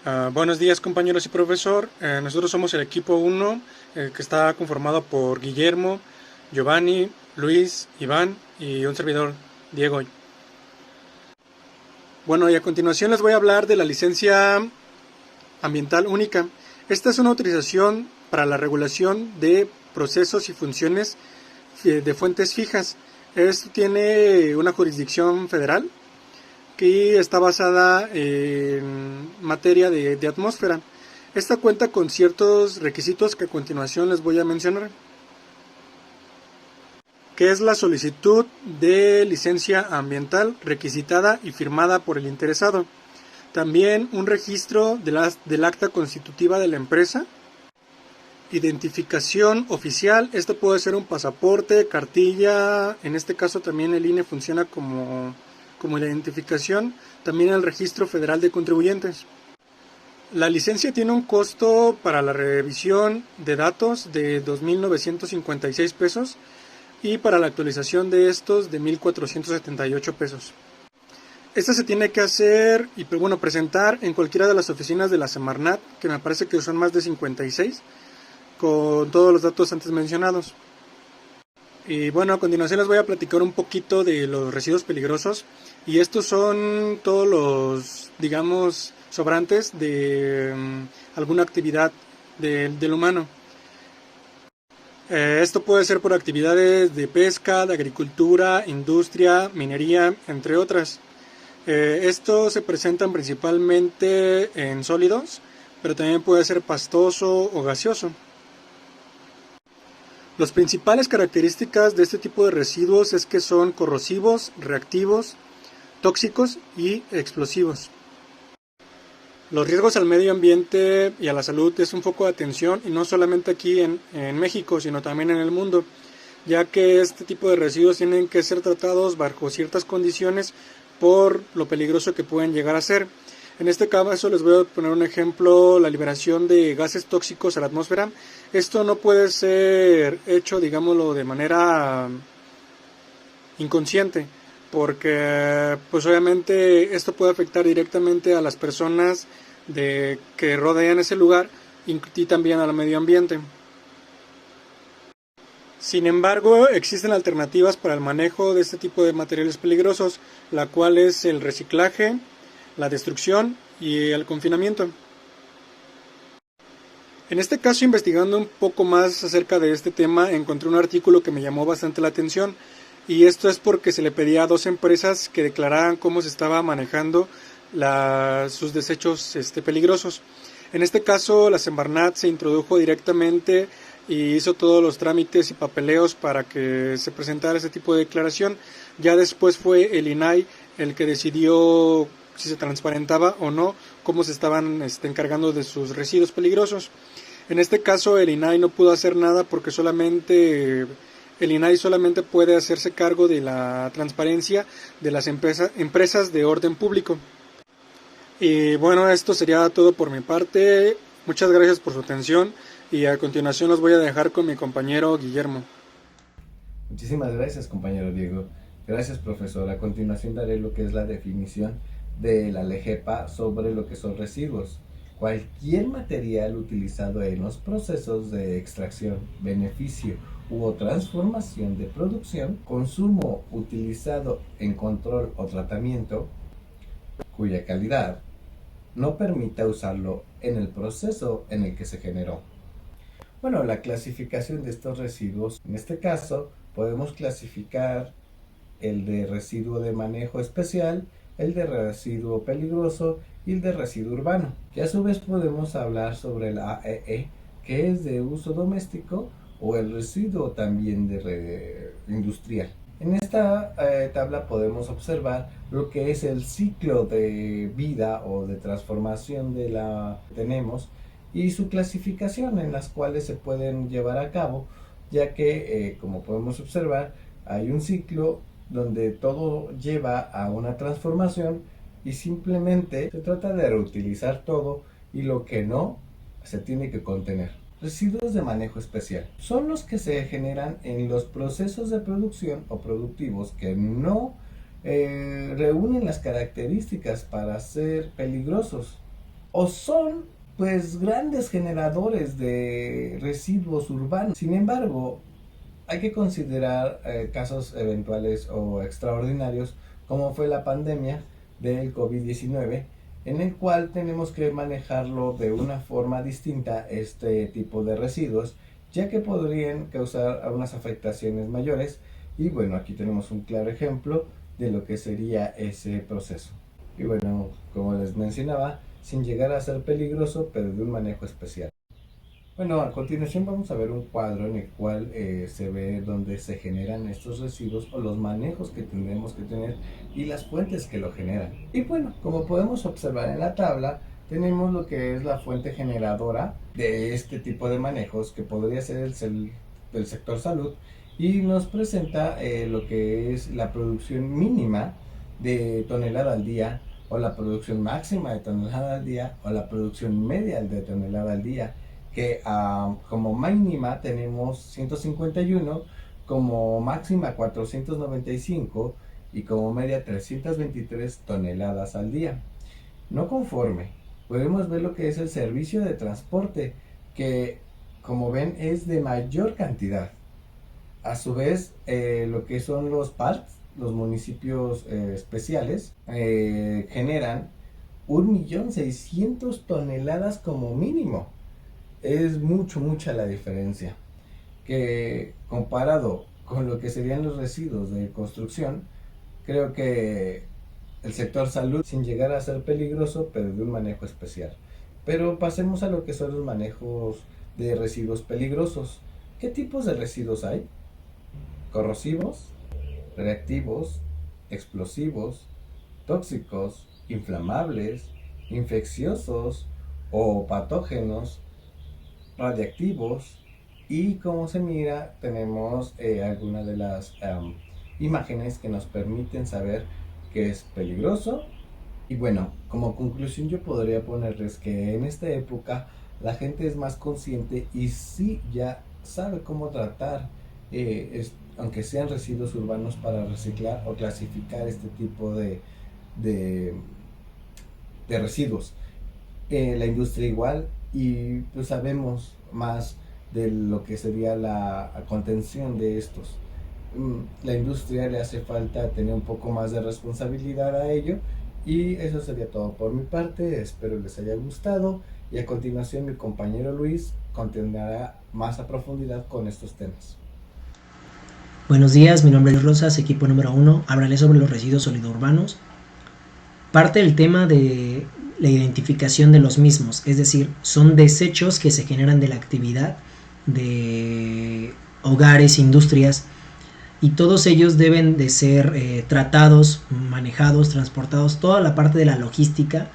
Buenos días, compañeros y profesor. Nosotros somos el equipo 1, que está conformado por Guillermo, Giovanni, Luis, Iván y un servidor, Diego. Bueno, y a continuación les voy a hablar de la licencia ambiental única. Esta es una autorización para la regulación de procesos y funciones de fuentes fijas. Esto tiene una jurisdicción federal que está basada en materia de atmósfera. Esta cuenta con ciertos requisitos que a continuación les voy a mencionar, que es la solicitud de licencia ambiental requisitada y firmada por el interesado. También un registro del acta constitutiva de la empresa, identificación oficial, esto puede ser un pasaporte, cartilla, en este caso también el INE funciona como identificación, también el Registro Federal de Contribuyentes. La licencia tiene un costo para la revisión de datos de 2.956 pesos y para la actualización de estos de 1.478 pesos. Esta se tiene que hacer y presentar en cualquiera de las oficinas de la Semarnat, que me parece que son más de 56, con todos los datos antes mencionados. Y bueno, a continuación les voy a platicar un poquito de los residuos peligrosos, y estos son todos los, digamos, sobrantes de alguna actividad del humano. Esto puede ser por actividades de pesca, de agricultura, industria, minería, entre otras. Estos se presentan principalmente en sólidos, pero también puede ser pastoso o gaseoso. Las principales características de este tipo de residuos es que son corrosivos, reactivos, tóxicos y explosivos. Los riesgos al medio ambiente y a la salud es un foco de atención, y no solamente aquí en México, sino también en el mundo, ya que este tipo de residuos tienen que ser tratados bajo ciertas condiciones por lo peligroso que pueden llegar a ser. En este caso les voy a poner un ejemplo: la liberación de gases tóxicos a la atmósfera. Esto no puede ser hecho, digámoslo, de manera inconsciente, porque pues obviamente esto puede afectar directamente a las personas que rodean ese lugar y también al medio ambiente. Sin embargo, existen alternativas para el manejo de este tipo de materiales peligrosos, la cual es el reciclaje, la destrucción y el confinamiento. En este caso, investigando un poco más acerca de este tema, encontré un artículo que me llamó bastante la atención, y esto es porque se le pedía a dos empresas que declararan cómo se estaba manejando sus desechos peligrosos. En este caso, la Semarnat se introdujo directamente y hizo todos los trámites y papeleos para que se presentara este tipo de declaración. Ya después fue el INAI el que decidió si se transparentaba o no cómo se estaban encargando de sus residuos peligrosos. En este caso el INAI no pudo hacer nada porque el INAI solamente puede hacerse cargo de la transparencia de las empresas de orden público. Y bueno, esto sería todo por mi parte. Muchas gracias por su atención, y a continuación los voy a dejar con mi compañero Guillermo. Muchísimas gracias, compañero Diego. Gracias, profesor. A continuación daré lo que es la definición de la LEGEPA sobre lo que son residuos. Cualquier material utilizado en los procesos de extracción, beneficio o transformación de producción, consumo utilizado en control o tratamiento, cuya calidad no permita usarlo en el proceso en el que se generó. Bueno, la clasificación de estos residuos, en este caso, podemos clasificar el de residuo de manejo especial, el de residuo peligroso y el de residuo urbano. Y a su vez podemos hablar sobre el AEE, que es de uso doméstico, o el residuo también industrial. En esta tabla podemos observar lo que es el ciclo de vida o de transformación de la que tenemos, y su clasificación, en las cuales se pueden llevar a cabo, ya que como podemos observar hay un ciclo donde todo lleva a una transformación, y simplemente se trata de reutilizar todo, y lo que no se tiene que contener. Residuos de manejo especial son los que se generan en los procesos de producción o productivos que no reúnen las características para ser peligrosos. o son pues grandes generadores de residuos urbanos. Sin embargo, hay que considerar casos eventuales o extraordinarios como fue la pandemia del COVID-19, en el cual tenemos que manejarlo de una forma distinta este tipo de residuos, ya que podrían causar unas afectaciones mayores. Y bueno, aquí tenemos un claro ejemplo de lo que sería ese proceso. Y bueno, como les mencionaba, sin llegar a ser peligroso, pero de un manejo especial. Bueno, a continuación vamos a ver un cuadro en el cual se ve dónde se generan estos residuos o los manejos que tendremos que tener y las fuentes que lo generan. Y bueno, como podemos observar en la tabla, tenemos lo que es la fuente generadora de este tipo de manejos, que podría ser del sector salud, y nos presenta lo que es la producción mínima de tonelada al día, o la producción máxima de tonelada al día, o la producción media de tonelada al día, que como mínima tenemos 151, como máxima 495 y como media 323 toneladas al día. No conforme, podemos ver lo que es el servicio de transporte, que como ven es de mayor cantidad. A su vez, lo que son los PARTs, los municipios especiales, generan 1.600.000 toneladas como mínimo. Es mucha la diferencia, que comparado con lo que serían los residuos de construcción, creo que el sector salud, sin llegar a ser peligroso, pero de un manejo especial. Pero pasemos a lo que son los manejos de residuos peligrosos. ¿Qué tipos de residuos hay? Corrosivos, reactivos, explosivos, tóxicos, inflamables, infecciosos o patógenos, radiactivos. Y como se mira, tenemos algunas de las imágenes que nos permiten saber que es peligroso. Y bueno, como conclusión yo podría ponerles que en esta época la gente es más consciente y sí ya sabe cómo tratar, aunque sean residuos urbanos, para reciclar o clasificar este tipo de, de residuos. La industria igual, y pues sabemos más de lo que sería la contención de estos. La industria le hace falta tener un poco más de responsabilidad a ello. Y eso sería todo por mi parte, espero les haya gustado, y a continuación mi compañero Luis continuará más a profundidad con estos temas. Buenos días, mi nombre es Luis Rosas, equipo número 1, hablaré sobre los residuos sólido-urbanos. Parte del tema de la identificación de los mismos, es decir, son desechos que se generan de la actividad de hogares, industrias, y todos ellos deben de ser tratados, manejados, transportados, toda la parte de la logística,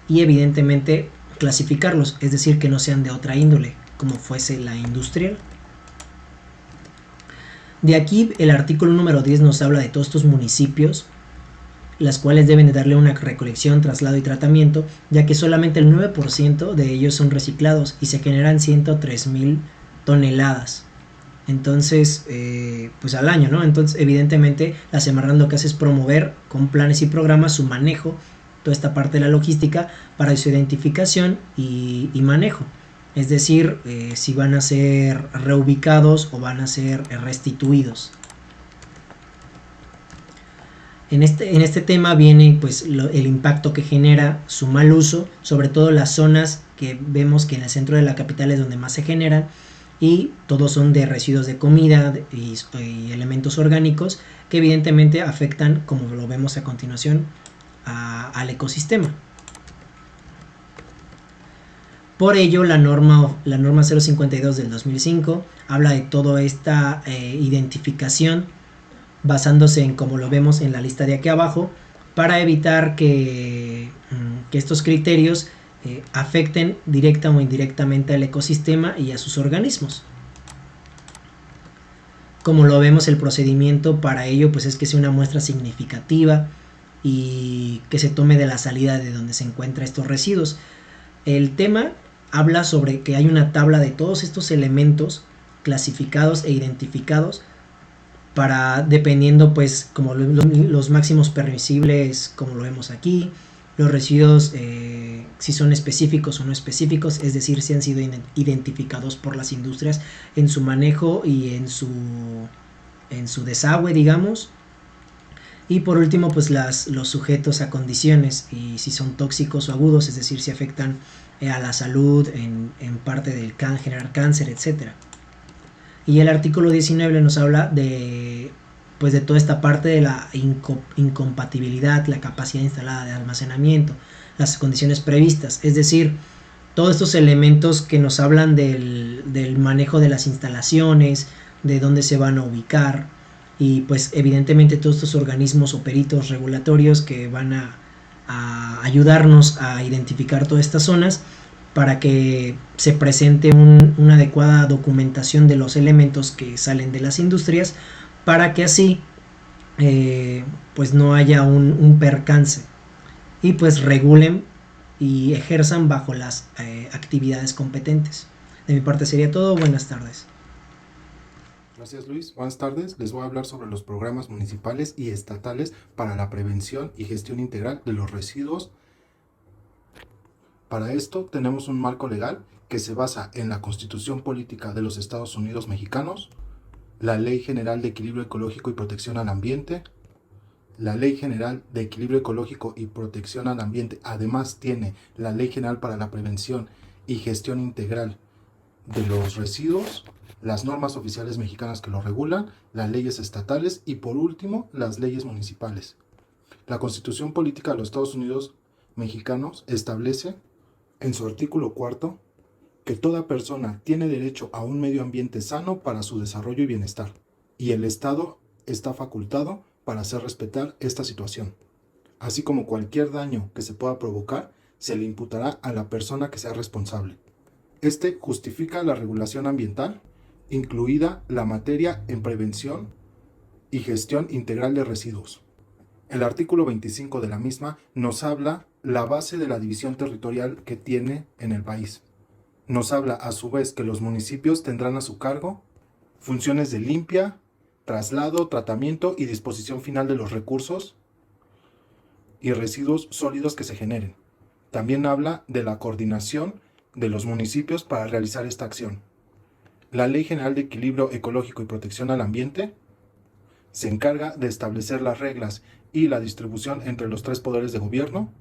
y evidentemente clasificarlos, es decir, que no sean de otra índole, como fuese la industrial. De aquí el artículo número 10 nos habla de todos estos municipios, las cuales deben de darle una recolección, traslado y tratamiento, ya que solamente el 9% de ellos son reciclados y se generan 103.000 toneladas. Entonces, pues al año, ¿no? Entonces, evidentemente, la Semarnat lo que hace es promover con planes y programas su manejo, toda esta parte de la logística, para su identificación y manejo. Es decir, si van a ser reubicados o van a ser restituidos. En este tema viene pues el impacto que genera su mal uso, sobre todo las zonas que vemos que en el centro de la capital es donde más se generan, y todos son de residuos de comida y elementos orgánicos que evidentemente afectan, como lo vemos a continuación, al ecosistema. Por ello, la norma 052 del 2005 habla de toda esta identificación, basándose en como lo vemos en la lista de aquí abajo, para evitar que estos criterios afecten directa o indirectamente al ecosistema y a sus organismos. Como lo vemos, el procedimiento para ello pues es que sea una muestra significativa y que se tome de la salida de donde se encuentran estos residuos. El tema habla sobre que hay una tabla de todos estos elementos clasificados e identificados, para, dependiendo pues como los máximos permisibles, como lo vemos aquí, los residuos, si son específicos o no específicos, es decir, si han sido identificados por las industrias en su manejo y en su desagüe, digamos. Y por último, pues los sujetos a condiciones y si son tóxicos o agudos, es decir, si afectan a la salud en parte del generar cáncer, etcétera. Y el artículo 19 nos habla de toda esta parte de la incompatibilidad, la capacidad instalada de almacenamiento, las condiciones previstas, es decir, todos estos elementos que nos hablan del manejo de las instalaciones, de dónde se van a ubicar, y pues evidentemente todos estos organismos o peritos regulatorios que van a ayudarnos a identificar todas estas zonas para que se presente una adecuada documentación de los elementos que salen de las industrias, para que así pues no haya un percance y pues regulen y ejerzan bajo las actividades competentes. De mi parte sería todo. Buenas tardes. Gracias, Luis. Buenas tardes. Les voy a hablar sobre los programas municipales y estatales para la prevención y gestión integral de los residuos. Para esto tenemos un marco legal que se basa en la Constitución Política de los Estados Unidos Mexicanos, la Ley General de Equilibrio Ecológico y Protección al Ambiente, la Ley General de Equilibrio Ecológico y Protección al Ambiente. Además tiene la Ley General para la Prevención y Gestión Integral de los Residuos, las normas oficiales mexicanas que lo regulan, las leyes estatales y por último las leyes municipales. La Constitución Política de los Estados Unidos Mexicanos establece en su artículo 4 que toda persona tiene derecho a un medio ambiente sano para su desarrollo y bienestar, y el Estado está facultado para hacer respetar esta situación. Así como cualquier daño que se pueda provocar, se le imputará a la persona que sea responsable. Este justifica la regulación ambiental, incluida la materia en prevención y gestión integral de residuos. El artículo 25 de la misma nos habla la base de la división territorial que tiene en el país. Nos habla a su vez que los municipios tendrán a su cargo funciones de limpia, traslado, tratamiento y disposición final de los recursos y residuos sólidos que se generen. También habla de la coordinación de los municipios para realizar esta acción. La Ley General de Equilibrio Ecológico y Protección al Ambiente se encarga de establecer las reglas y la distribución entre los tres poderes de gobierno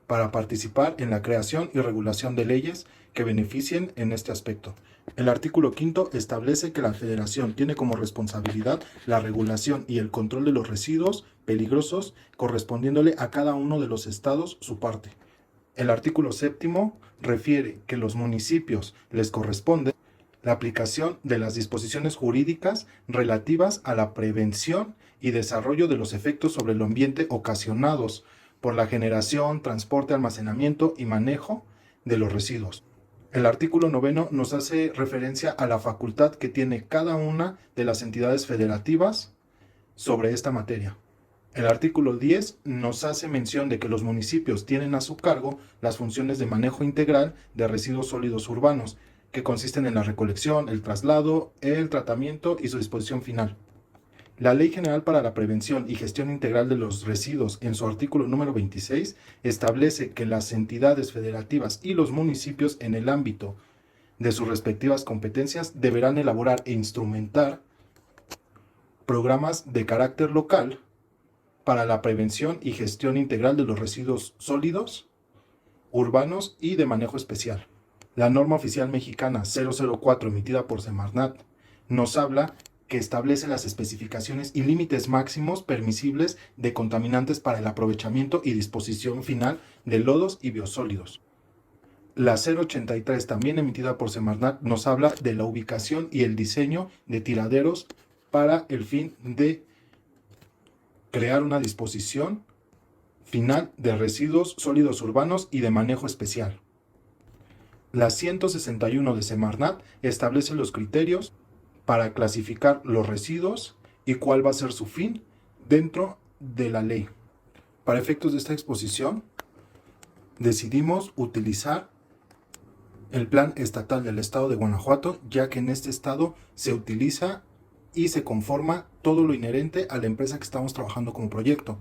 para participar en la creación y regulación de leyes que beneficien en este aspecto. El artículo 5 establece que la Federación tiene como responsabilidad la regulación y el control de los residuos peligrosos, correspondiéndole a cada uno de los estados su parte. El artículo 7 refiere que los municipios les corresponde la aplicación de las disposiciones jurídicas relativas a la prevención y desarrollo de los efectos sobre el ambiente ocasionados por la generación, transporte, almacenamiento y manejo de los residuos. El artículo 9 nos hace referencia a la facultad que tiene cada una de las entidades federativas sobre esta materia. El artículo 10 nos hace mención de que los municipios tienen a su cargo las funciones de manejo integral de residuos sólidos urbanos, que consisten en la recolección, el traslado, el tratamiento y su disposición final. La Ley General para la Prevención y Gestión Integral de los Residuos, en su artículo número 26, establece que las entidades federativas y los municipios en el ámbito de sus respectivas competencias deberán elaborar e instrumentar programas de carácter local para la prevención y gestión integral de los residuos sólidos, urbanos y de manejo especial. La norma oficial mexicana 004 emitida por Semarnat nos habla que establece las especificaciones y límites máximos permisibles de contaminantes para el aprovechamiento y disposición final de lodos y biosólidos. La 083, también emitida por Semarnat, nos habla de la ubicación y el diseño de tiraderos para el fin de crear una disposición final de residuos sólidos urbanos y de manejo especial. La 161 de Semarnat establece los criterios para clasificar los residuos y cuál va a ser su fin dentro de la ley. Para efectos de esta exposición, decidimos utilizar el Plan Estatal del Estado de Guanajuato, ya que en este estado se utiliza y se conforma todo lo inherente a la empresa que estamos trabajando como proyecto.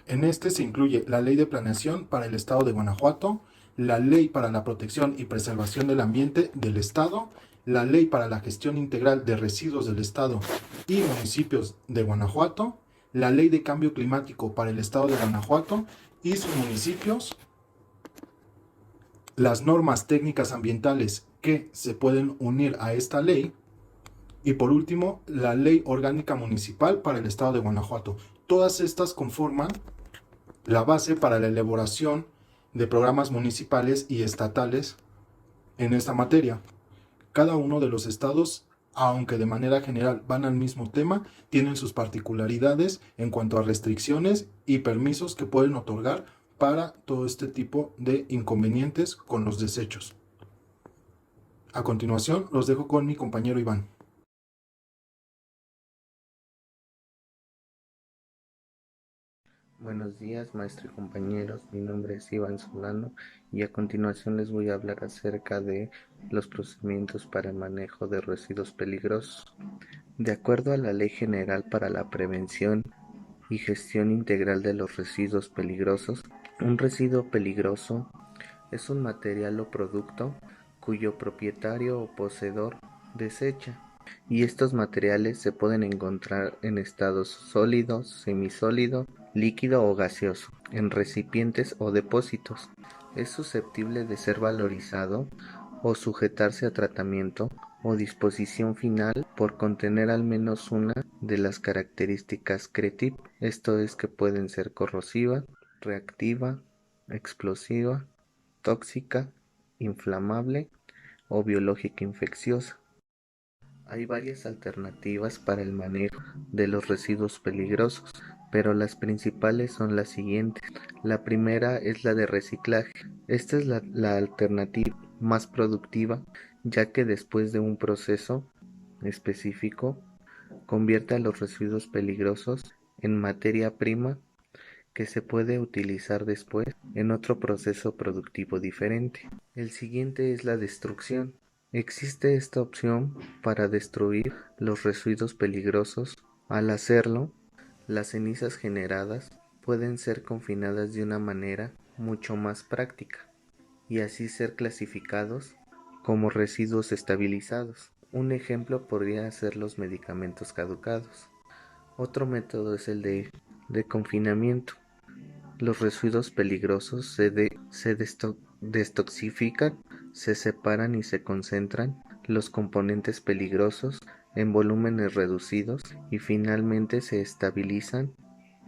En este se incluye la Ley de Planeación para el Estado de Guanajuato, la Ley para la Protección y Preservación del Ambiente del Estado, la Ley para la Gestión Integral de Residuos del Estado y municipios de Guanajuato, la Ley de Cambio Climático para el Estado de Guanajuato y sus municipios, las normas técnicas ambientales que se pueden unir a esta ley y por último la Ley Orgánica Municipal para el Estado de Guanajuato. Todas estas conforman la base para la elaboración de programas municipales y estatales en esta materia. Cada uno de los estados, aunque de manera general van al mismo tema, tienen sus particularidades en cuanto a restricciones y permisos que pueden otorgar para todo este tipo de inconvenientes con los desechos. A continuación, los dejo con mi compañero Iván. Buenos días, maestro y compañeros. Mi nombre es Iván Solano y a continuación les voy a hablar acerca de los procedimientos para el manejo de residuos peligrosos. De acuerdo a la Ley General para la Prevención y Gestión Integral de los Residuos Peligrosos, un residuo peligroso es un material o producto cuyo propietario o poseedor desecha, y estos materiales se pueden encontrar en estados sólido, semisólido, líquido o gaseoso, en recipientes o depósitos. Es susceptible de ser valorizado o sujetarse a tratamiento o disposición final por contener al menos una de las características CRETIP, esto es que pueden ser corrosiva, reactiva, explosiva, tóxica, inflamable o biológica infecciosa. Hay varias alternativas para el manejo de los residuos peligrosos, pero las principales son las siguientes. La primera es la de reciclaje. Esta es la alternativa más productiva, ya que después de un proceso específico convierte a los residuos peligrosos en materia prima que se puede utilizar después en otro proceso productivo diferente. El siguiente es la destrucción. Existe esta opción para destruir los residuos peligrosos. Al hacerlo, las cenizas generadas pueden ser confinadas de una manera mucho más práctica y así ser clasificados como residuos estabilizados. Un ejemplo podría ser los medicamentos caducados. Otro método es el de confinamiento. Los residuos peligrosos se destoxifican, se separan y se concentran los componentes peligrosos en volúmenes reducidos y finalmente se estabilizan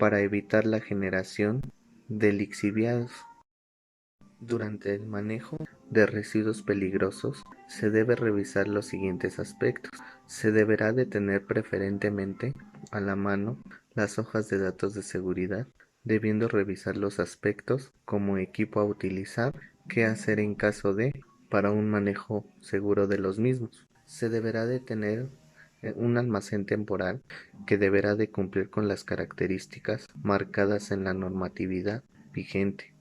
para evitar la generación de lixiviados. Durante el manejo de residuos peligrosos se debe revisar los siguientes aspectos. Se deberá de tener preferentemente a la mano las hojas de datos de seguridad, debiendo revisar los aspectos como equipo a utilizar, qué hacer en caso de, para un manejo seguro de los mismos. Se deberá de tener un almacén temporal que deberá de cumplir con las características marcadas en la normatividad vigente,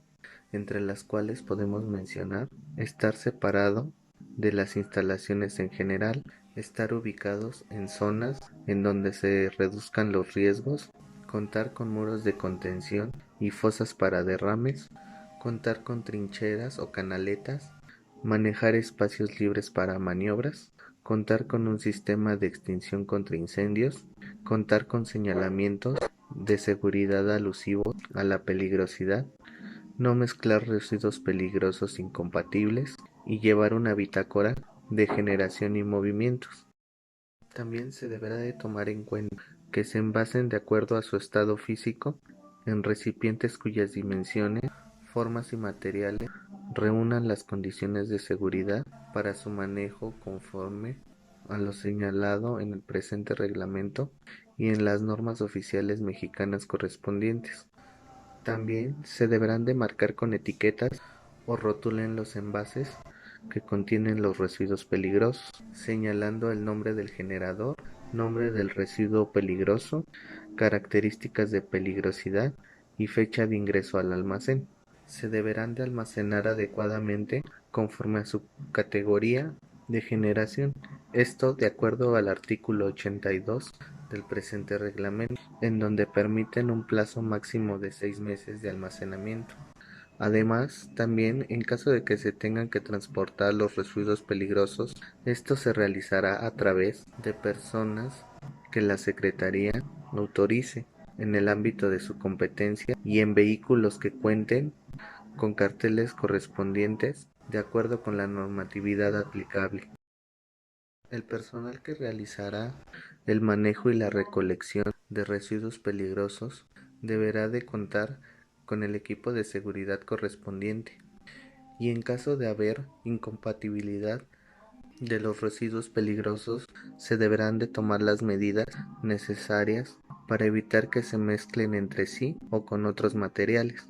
entre las cuales podemos mencionar estar separado de las instalaciones en general, estar ubicados en zonas en donde se reduzcan los riesgos, contar con muros de contención y fosas para derrames, contar con trincheras o canaletas, manejar espacios libres para maniobras, contar con un sistema de extinción contra incendios, contar con señalamientos de seguridad alusivos a la peligrosidad, no mezclar residuos peligrosos incompatibles y llevar una bitácora de generación y movimientos. También se deberá de tomar en cuenta que se envasen de acuerdo a su estado físico en recipientes cuyas dimensiones, formas y materiales reúnan las condiciones de seguridad para su manejo conforme a lo señalado en el presente reglamento y en las normas oficiales mexicanas correspondientes. También se deberán de marcar con etiquetas o rótulos los envases que contienen los residuos peligrosos, señalando el nombre del generador, nombre del residuo peligroso, características de peligrosidad y fecha de ingreso al almacén. Se deberán de almacenar adecuadamente conforme a su categoría de generación. Esto de acuerdo al artículo 82 del presente reglamento, en donde permiten un plazo máximo de 6 meses de almacenamiento. Además, también en caso de que se tengan que transportar los residuos peligrosos, esto se realizará a través de personas que la Secretaría autorice en el ámbito de su competencia y en vehículos que cuenten con carteles correspondientes de acuerdo con la normatividad aplicable. El personal que realizará el manejo y la recolección de residuos peligrosos deberá de contar con el equipo de seguridad correspondiente y en caso de haber incompatibilidad de los residuos peligrosos se deberán de tomar las medidas necesarias para evitar que se mezclen entre sí o con otros materiales.